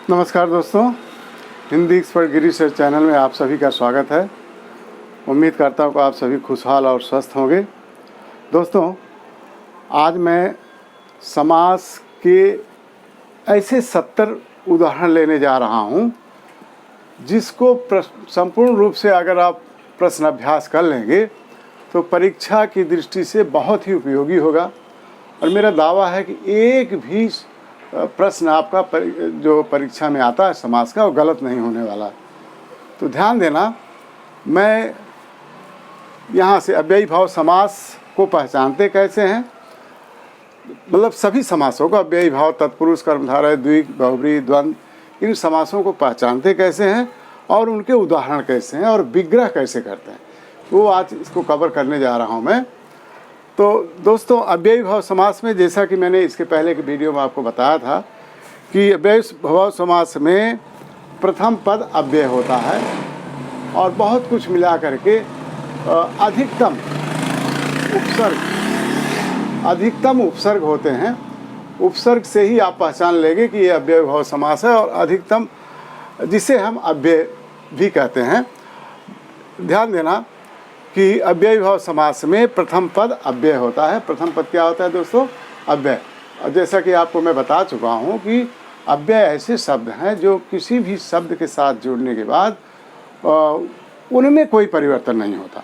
नमस्कार दोस्तों, हिंदी एक्सपर्ट गिरी sir channel में आप सभी का स्वागत है। उम्मीद करता हूँ कि आप सभी खुशहाल और स्वस्थ होंगे। दोस्तों, आज मैं समास के ऐसे 70 उदाहरण लेने जा रहा हूँ जिसको संपूर्ण रूप से अगर आप प्रश्न अभ्यास कर लेंगे तो परीक्षा की दृष्टि से बहुत ही उपयोगी होगा। और मेरा दावा है कि एक भी प्रश्न आपका जो परीक्षा में आता है समास का, वो गलत नहीं होने वाला। तो ध्यान देना, मैं यहाँ से अव्ययी भाव समास को पहचानते कैसे हैं, मतलब सभी समासों को, अव्ययी भाव, तत्पुरुष, कर्मधारय, द्विग, बहुब्रीहि, द्वंद्व, इन समासों को पहचानते कैसे हैं और उनके उदाहरण कैसे हैं और विग्रह कैसे करते हैं, वो आज इसको कवर करने जा रहा हूँ मैं। तो दोस्तों, अव्ययी भाव समास में, जैसा कि मैंने इसके पहले के वीडियो में आपको बताया था कि अव्ययी भाव समास में प्रथम पद अव्यय होता है और बहुत कुछ मिला करके अधिकतम उपसर्ग होते हैं। उपसर्ग से ही आप पहचान लेंगे कि ये अव्ययी भाव समास है, और अधिकतम जिसे हम अव्यय भी कहते हैं। ध्यान देना कि अव्ययी भाव समास में प्रथम पद अव्यय होता है। प्रथम पद क्या होता है दोस्तों? अव्यय। और जैसा कि आपको मैं बता चुका हूँ कि अव्यय ऐसे शब्द हैं जो किसी भी शब्द के साथ जुड़ने के बाद उनमें कोई परिवर्तन नहीं होता,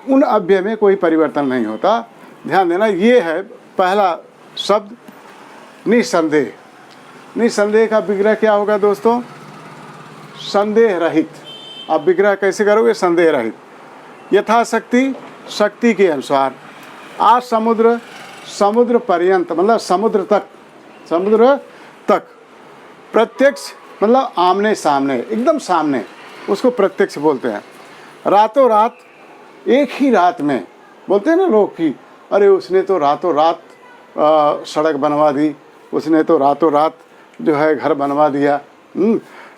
उन अव्यय में कोई परिवर्तन नहीं होता। ध्यान देना, ये है पहला शब्द निसंदेह। निसंदेह का विग्रह क्या होगा दोस्तों? संदेह रहित। आप विग्रह कैसे करोगे? संदेह रहित। यथाशक्ति, शक्ति के अनुसार। आ समुद्र, समुद्र पर्यंत, मतलब समुद्र तक, समुद्र तक। प्रत्यक्ष मतलब आमने सामने, एकदम सामने, उसको प्रत्यक्ष बोलते हैं। रातों रात, एक ही रात में, बोलते हैं ना लोग कि अरे उसने तो रातों रात सड़क बनवा दी, उसने तो रातों रात जो है घर बनवा दिया।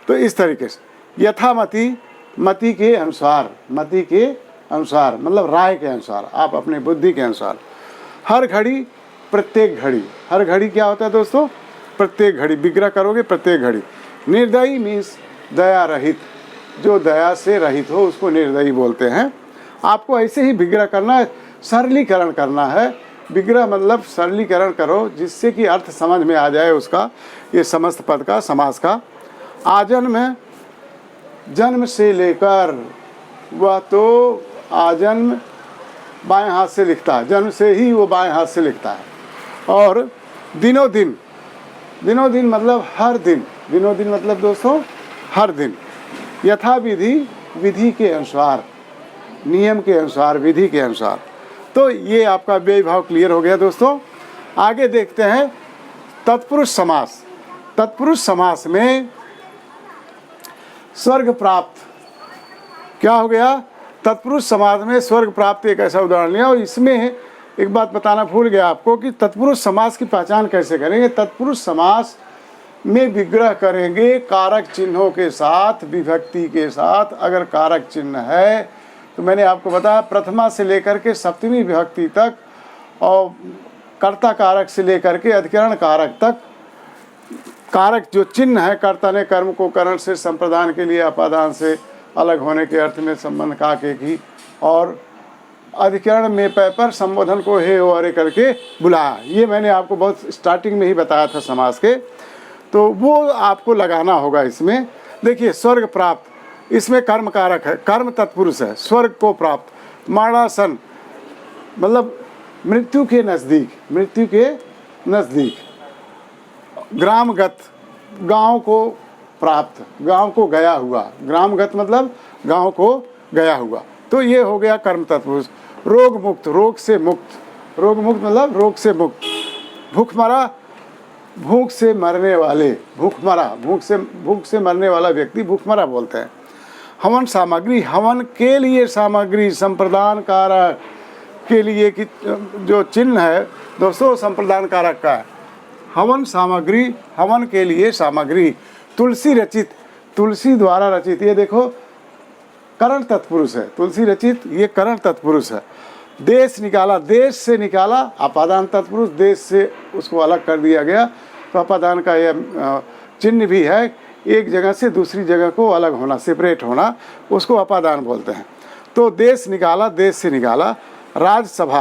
तो इस तरीके से यथामति, मति के अनुसार, मति के अनुसार मतलब राय के अनुसार, आप अपने बुद्धि के अनुसार। हर घड़ी, प्रत्येक घड़ी। हर घड़ी क्या होता है दोस्तों? प्रत्येक घड़ी। विग्रह करोगे प्रत्येक घड़ी। निर्दयी मीन्स दया रहित, जो दया से रहित हो उसको निर्दयी बोलते हैं। आपको ऐसे ही विग्रह करना है, सरलीकरण करना है। विग्रह मतलब सरलीकरण करो जिससे कि अर्थ समझ में आ जाए उसका, ये समस्त पद का, समास का। आजन्म में, जन्म से लेकर, वह तो आजन्म बाएं हाथ से लिखता है, जन्म से ही वो बाएं हाथ से लिखता है। और दिनों दिन, दिनों दिन मतलब हर दिन, दिनों दिन मतलब दोस्तों हर दिन। यथा विधि, विधि के अनुसार, नियम के अनुसार, विधि के अनुसार। तो ये आपका अव्ययी भाव क्लियर हो गया दोस्तों। आगे देखते हैं तत्पुरुष समास। तत्पुरुष समास में स्वर्ग प्राप्त, क्या हो गया? तत्पुरुष समास में स्वर्ग प्राप्त एक ऐसा उदाहरण लिया। और इसमें एक बात बताना भूल गया आपको कि तत्पुरुष समास की पहचान कैसे करेंगे। तत्पुरुष समास में विग्रह करेंगे कारक चिन्हों के साथ, विभक्ति के साथ। अगर कारक चिन्ह है तो मैंने आपको बताया प्रथमा से लेकर के सप्तमी विभक्ति तक, और कर्ता कारक से लेकर के अधिकरण कारक तक, कारक जो चिन्ह है, कर्ता ने कर्म को करण से, संप्रदान के लिए अपादान से अलग होने के अर्थ में संबंध का के की, और अधिकरण में पै पर संबोधन को हे हो अरे करके बुलाया। ये मैंने आपको बहुत स्टार्टिंग में ही बताया था समास के, तो वो आपको लगाना होगा इसमें। देखिए, स्वर्ग प्राप्त, इसमें कर्म कारक है, कर्म तत्पुरुष है। स्वर्ग को प्राप्त, मरणासन मतलब मृत्यु के नज़दीक, मृत्यु के नज़दीक। ग्रामगत, गांव को प्राप्त, गांव को गया हुआ। ग्रामगत मतलब गांव को गया हुआ। तो ये हो गया कर्म तत्पुरुष। रोग मुक्त, रोग से मुक्त, रोग मुक्त मतलब रोग से मुक्त। भूखमरा, भूख से मरने वाले, भूखमरा, भूख से मरने वाला व्यक्ति भूखमरा बोलते हैं। हवन सामग्री, हवन के लिए सामग्री, संप्रदान कारक के लिए कि जो चिन्ह है दोस्तों संप्रदान कारक का है। हवन सामग्री, हवन के लिए सामग्री। तुलसी रचित, तुलसी द्वारा रचित, ये देखो करण तत्पुरुष है। तुलसी रचित, ये करण तत्पुरुष है। देश निकाला, देश से निकाला, अपादान तत्पुरुष, देश से उसको अलग कर दिया गया। तो अपादान का यह चिन्ह भी है, एक जगह से दूसरी जगह को अलग होना, सेपरेट होना, उसको अपादान बोलते हैं। तो देश निकाला, देश से निकाला। राजसभा,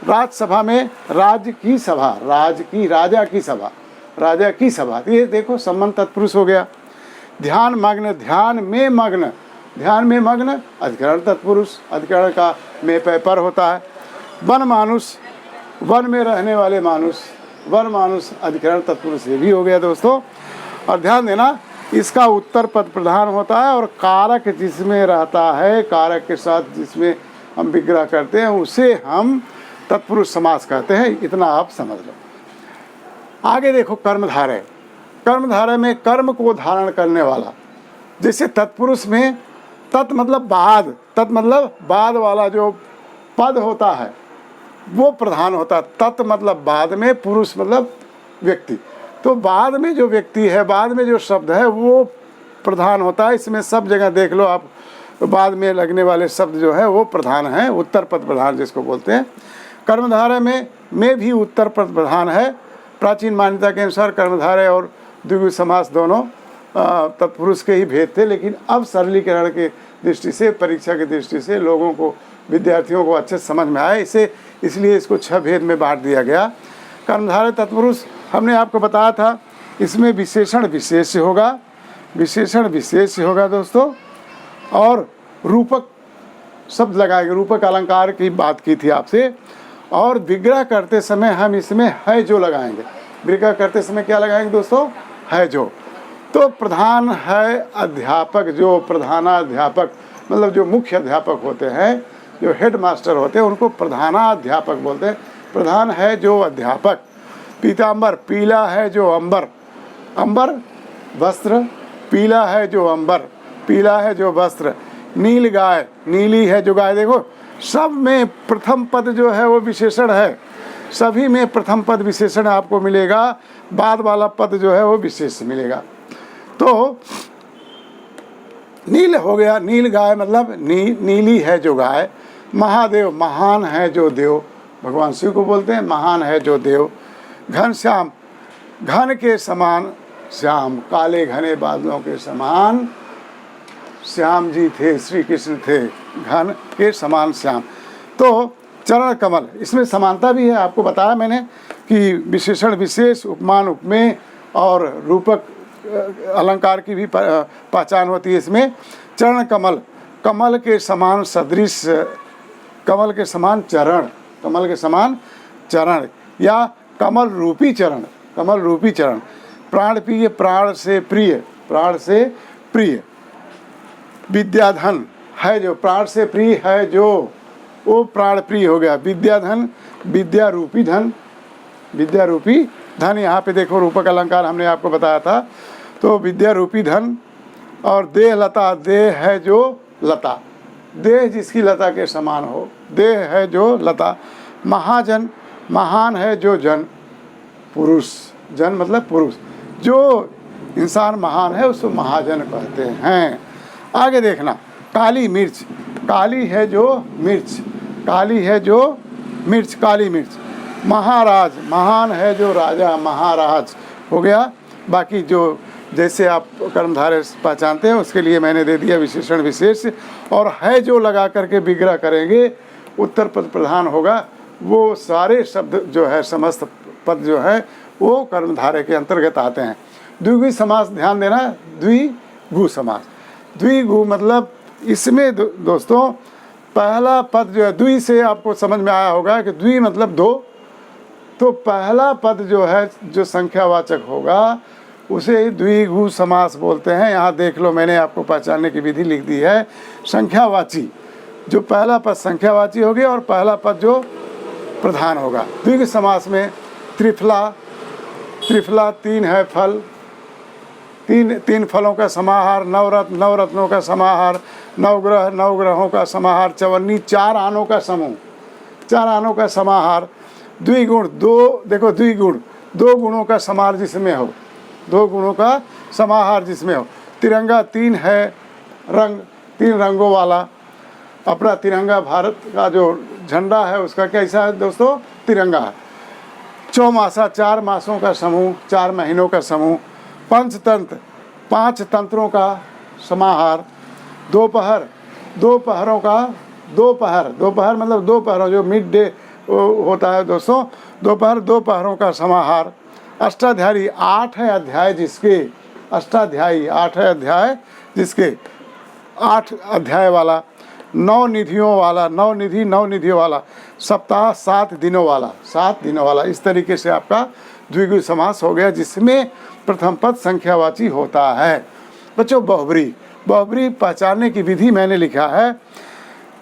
राजसभा में राज्य की सभा, राजा की सभा, राजा की सभा, ये देखो संबंध तत्पुरुष हो गया। ध्यान मग्न, ध्यान में मग्न, ध्यान में मग्न अधिकरण तत्पुरुष, अधिकरण का में पर होता है। वन मानुष, वन में रहने वाले मानुष, वन मानुष अधिकरण तत्पुरुष, ये भी हो गया दोस्तों। और ध्यान देना, इसका उत्तर पद प्रधान होता है और कारक जिसमें रहता है, कारक के साथ जिसमें हम विग्रह करते हैं उसे हम तत्पुरुष समास कहते हैं। इतना आप समझ लो। आगे देखो कर्मधारय, कर्मधारय में कर्म को धारण करने वाला, जैसे तत्पुरुष में तत् मतलब बाद, तत् मतलब बाद वाला जो पद होता है वो प्रधान होता है। तत् मतलब बाद में, पुरुष मतलब व्यक्ति, तो बाद में जो व्यक्ति है, बाद में जो शब्द है वो प्रधान होता है। इसमें सब जगह देख लो आप, बाद में लगने वाले शब्द जो है वो प्रधान है, उत्तर पद प्रधान जिसको बोलते हैं। कर्मधारय में भी उत्तर पद प्रधान है। प्राचीन मान्यता के अनुसार कर्मधारय और द्विगु समास दोनों तत्पुरुष के ही भेद थे, लेकिन अब सरलीकरण के दृष्टि से, परीक्षा की दृष्टि से लोगों को, विद्यार्थियों को अच्छे समझ में आए, इसलिए इसको 6 भेद में बांट दिया गया। कर्मधारय तत्पुरुष हमने आपको बताया था, इसमें विशेषण विशेष होगा, विशेषण विशेष होगा दोस्तों, और रूपक शब्द लगाएंगे, रूपक अलंकार की बात की थी आपसे। और विग्रह करते समय हम इसमें है जो लगाएंगे, विग्रह करते समय क्या लगाएंगे दोस्तों, है जो। तो प्रधान है अध्यापक, जो प्रधानाध्यापक मतलब जो मुख्य अध्यापक होते हैं, जो हेड मास्टर होते हैं, उनको प्रधानाध्यापक बोलते हैं। प्रधान है जो अध्यापक। पीताम्बर, पीला है जो अंबर, अंबर वस्त्र, पीला है जो अंबर, पीला है जो वस्त्र। नील गाय, नीली है जो गाय। देखो सब में प्रथम पद जो है वो विशेषण है, सभी में प्रथम पद विशेषण आपको मिलेगा, बाद वाला पद जो है वो विशेष मिलेगा। तो नील हो गया, नील गाय मतलब नीली है जो गाय। महादेव, महान है जो देव, भगवान शिव को बोलते हैं महान है जो देव। घनश्याम, घन के समान श्याम, काले घने बादलों के समान श्याम जी थे, श्री कृष्ण थे, घन के समान श्याम। तो चरण कमल, इसमें समानता भी है, आपको बताया मैंने कि विशेषण विशेष, उपमान उपमेय और रूपक अलंकार की भी पहचान होती है इसमें। चरण कमल, कमल के समान सदृश, कमल के समान चरण, कमल के समान चरण, या कमल रूपी चरण, कमल रूपी चरण। प्राण प्रिय, प्राण से प्रिय, प्राण से प्रिय। विद्याधन है जो, प्राण से प्रिय है जो, वो प्राण प्रिय हो गया। विद्याधन, विद्या रूपी धन, विद्या रूपी धन। यहाँ पे देखो रूपक अलंकार हमने आपको बताया था, तो विद्या रूपी धन। और देह लता, देह है जो लता, देह जिसकी लता के समान हो, देह है जो लता। महाजन, महान है जो जन, पुरुष, जन मतलब पुरुष, जो इंसान महान है उसको महाजन कहते हैं। आगे देखना, काली मिर्च, काली है जो मिर्च, काली है जो मिर्च, काली मिर्च। महाराज, महान है जो राजा, महाराज हो गया। बाकी जो जैसे आप कर्मधारय पहचानते हैं उसके लिए मैंने दे दिया विशेषण विशेष। और है जो लगा करके विग्रह करेंगे, उत्तर पद प्रधान होगा। वो सारे शब्द जो है, समस्त पद जो है वो कर्मधारय के अंतर्गत आते हैं। द्विगु समास ध्यान देना, द्विगु समास, द्विगु मतलब इसमें दोस्तों पहला पद जो है, द्वि से आपको समझ में आया होगा कि द्वि मतलब दो, तो पहला पद जो है जो संख्यावाचक होगा उसे ही द्विगु समास बोलते हैं। यहाँ देख लो, मैंने आपको पहचानने की विधि लिख दी है। संख्यावाची, जो पहला पद संख्यावाची हो गया और पहला पद जो प्रधान होगा। द्विगु समास में त्रिफला, त्रिफला 3 है फल, तीन फलों का समाहार। नवरत्न, नवरत्नों का समाहार। नवग्रह, नवग्रहों का समाहार। चवन्नी, 4 आनों का समूह, 4 आनों का समाहार। द्विगुण, दो, देखो द्विगुण 2 गुणों का समाहार जिसमें हो, 2 गुणों का समाहार जिसमें हो। तिरंगा, 3 है रंग, 3 रंगों वाला। अपना तिरंगा, भारत का जो झंडा है उसका कैसा है दोस्तों, तिरंगा है। चौमासा 4 मासों का समूह, 4 महीनों का समूह। पंचतंत्र 5 तंत्रों का समाहार। दोपहर, दोपहरों का दोपहर मतलब दोपहरों, जो मिड डे होता है दोस्तों, दोपहर, दोपहरों का समाहार। अष्टाध्यायी 8 है अध्याय जिसके, अष्टाध्यायी 8 है अध्याय जिसके, 8 अध्याय वाला। 9 निधियों वाला, 9 निधियों वाला। सप्ताह 7 दिनों वाला, 7 दिनों वाला। इस तरीके से आपका द्विगु समास हो गया, जिसमें प्रथम पद संख्यावाची होता है। बच्चों बहुब्री पहचानने की विधि मैंने लिखा है।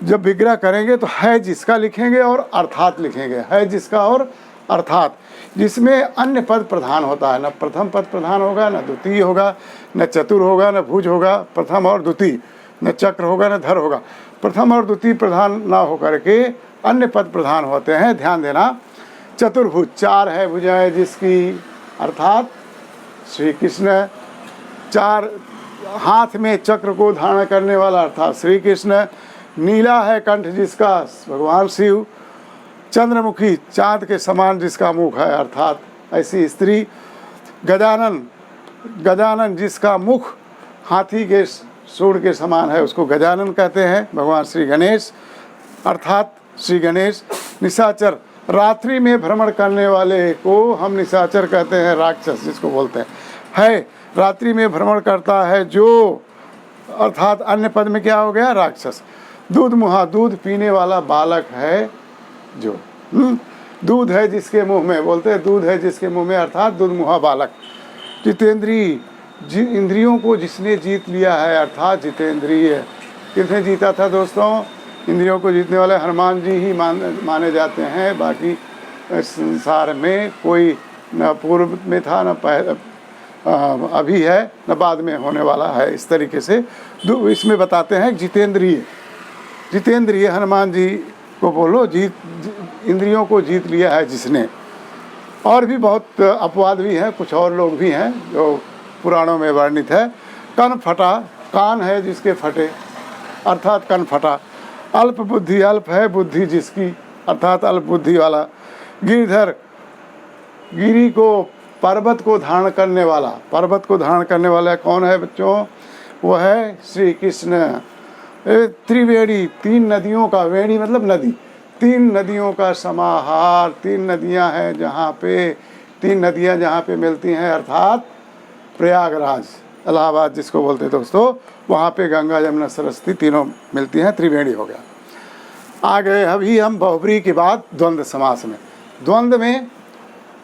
जब विग्रह करेंगे तो है जिसका लिखेंगे और अर्थात लिखेंगे, है जिसका और अर्थात, जिसमें अन्य पद प्रधान होता है। न प्रथम पद प्रधान होगा, न द्वितीय होगा, न चतुर होगा, न भुज होगा, प्रथम और द्वितीय, न चक्र होगा, न धर होगा। प्रथम और द्वितीय प्रधान ना होकर के अन्य पद प्रधान होते हैं, ध्यान देना। चतुर्भुज 4 है भुजाएं जिसकी, अर्थात श्री कृष्ण। 4 हाथ में चक्र को धारण करने वाला, अर्थात श्री कृष्ण। नीला है कंठ जिसका, भगवान शिव। चंद्रमुखी चाँद के समान जिसका मुख है, अर्थात ऐसी स्त्री। गजानन जिसका मुख हाथी के सूंड के समान है, उसको गजानन कहते हैं, भगवान श्री गणेश, अर्थात श्री गणेश। निशाचर रात्रि में भ्रमण करने वाले को हम निशाचर कहते हैं, राक्षस जिसको बोलते हैं। है रात्रि में भ्रमण करता है जो, अर्थात अन्य पद में क्या हो गया, राक्षस। दूध मुहा दूध पीने वाला बालक है जो, दूध है जिसके मुंह में, बोलते हैं दूध है जिसके मुंह में, अर्थात दूध मुहा बालक। जितेंद्रिय इंद्रियों को जिसने जीत लिया है, अर्थात जितेंद्रिय। किसने जीता था दोस्तों? इंद्रियों को जीतने वाले हनुमान जी ही माने जाते हैं। बाकी संसार में कोई न पूर्व में था, न अभी है, न बाद में होने वाला है। इस तरीके से इसमें बताते हैं जितेंद्रिय हनुमान जी को बोलो, इंद्रियों को जीत लिया है जिसने। और भी बहुत अपवाद भी हैं, कुछ और लोग भी हैं जो पुराणों में वर्णित है। कन फटा, कान है जिसके फटे, अर्थात कन फटा। अल्प बुद्धि, अल्प है बुद्धि जिसकी, अर्थात अल्प बुद्धि वाला। गिरधर, गिरी को, पर्वत को धारण करने वाला, पर्वत को धारण करने वाला कौन है बच्चों? वो है श्री कृष्ण। त्रिवेणी 3 नदियों का, वेणी मतलब नदी, 3 नदियों का समाहार। 3 नदियां हैं जहाँ पे, 3 नदियां जहाँ पे मिलती हैं, अर्थात प्रयागराज, इलाहाबाद जिसको बोलते हैं दोस्तों, वहाँ पे गंगा जमुना सरस्वती तीनों मिलती हैं, त्रिवेणी हो गया। आ गए अभी हम बहुब्री के बाद द्वंद्व समास में।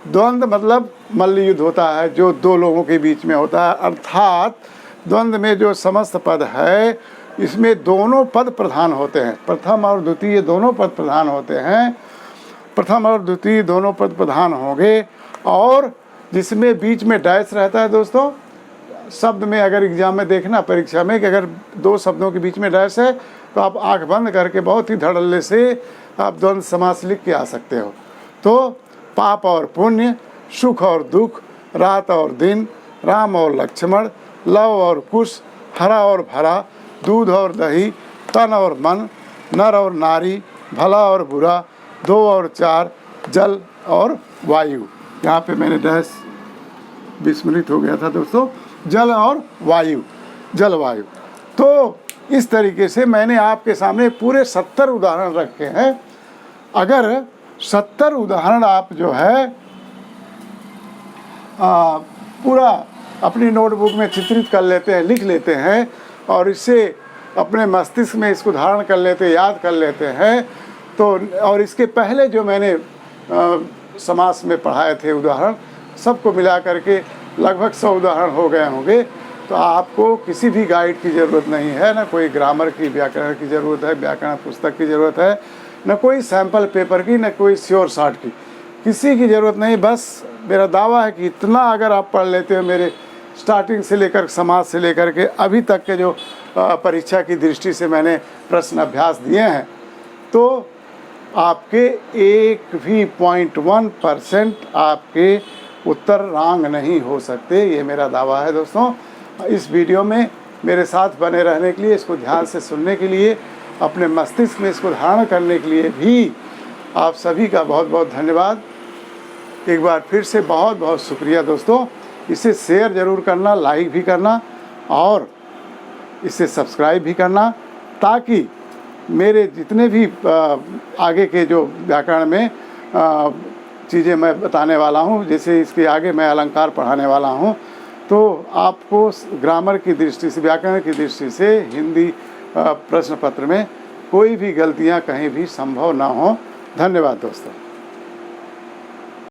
द्वंद्व मतलब मल्ल युद्ध होता है जो 2 लोगों के बीच में होता है, अर्थात द्वंद्व में जो समस्त पद है, इसमें दोनों पद प्रधान होते हैं। प्रथम और द्वितीय दोनों पद प्रधान होते हैं, प्रथम और द्वितीय दोनों पद प्रधान होंगे। और जिसमें बीच में डैश रहता है दोस्तों, शब्द में अगर एग्जाम में देखना, परीक्षा में, कि अगर 2 शब्दों के बीच में डैश है तो आप आंख बंद करके बहुत ही धड़ल्ले से आप द्वंद्व समास लिख के आ सकते हो। तो पाप और पुण्य, सुख और दुख, रात और दिन, राम और लक्ष्मण, लव और कुश, हरा और भरा, दूध और दही, तन और मन, नर और नारी, भला और बुरा, 2 और 4, जल और वायु। यहाँ पे मैंने डैश विस्मृत हो गया था दोस्तों, जल और वायु, जल वायु। तो इस तरीके से मैंने आपके सामने पूरे 70 उदाहरण रखे हैं। अगर 70 उदाहरण आप जो है पूरा अपनी नोटबुक में चित्रित कर लेते हैं, लिख लेते हैं, और इससे अपने मस्तिष्क में इसको धारण कर लेते हैं, याद कर लेते हैं, तो और इसके पहले जो मैंने समास में पढ़ाए थे उदाहरण, सबको मिला करके लगभग 100 उदाहरण हो गए होंगे। तो आपको किसी भी गाइड की ज़रूरत नहीं है, ना कोई ग्रामर की, व्याकरण की ज़रूरत है, व्याकरण पुस्तक की ज़रूरत है, न कोई सैंपल पेपर की, न कोई श्योर शॉट की, किसी की ज़रूरत नहीं। बस मेरा दावा है कि इतना अगर आप पढ़ लेते हो, मेरे स्टार्टिंग से लेकर समाज से लेकर के अभी तक के जो परीक्षा की दृष्टि से मैंने प्रश्न अभ्यास दिए हैं, तो आपके एक भी 0.1% आपके उत्तर रॉन्ग नहीं हो सकते, ये मेरा दावा है दोस्तों। इस वीडियो में मेरे साथ बने रहने के लिए, इसको ध्यान से सुनने के लिए, अपने मस्तिष्क में इसको धारण करने के लिए भी आप सभी का बहुत बहुत धन्यवाद। एक बार फिर से बहुत बहुत शुक्रिया दोस्तों। इसे शेयर ज़रूर करना, लाइक भी करना और इसे सब्सक्राइब भी करना, ताकि मेरे जितने भी आगे के जो व्याकरण में चीज़ें मैं बताने वाला हूँ, जैसे इसके आगे मैं अलंकार पढ़ाने वाला हूँ, तो आपको ग्रामर की दृष्टि से, व्याकरण की दृष्टि से हिंदी प्रश्न पत्र में कोई भी गलतियाँ कहीं भी संभव ना हो। धन्यवाद दोस्तों।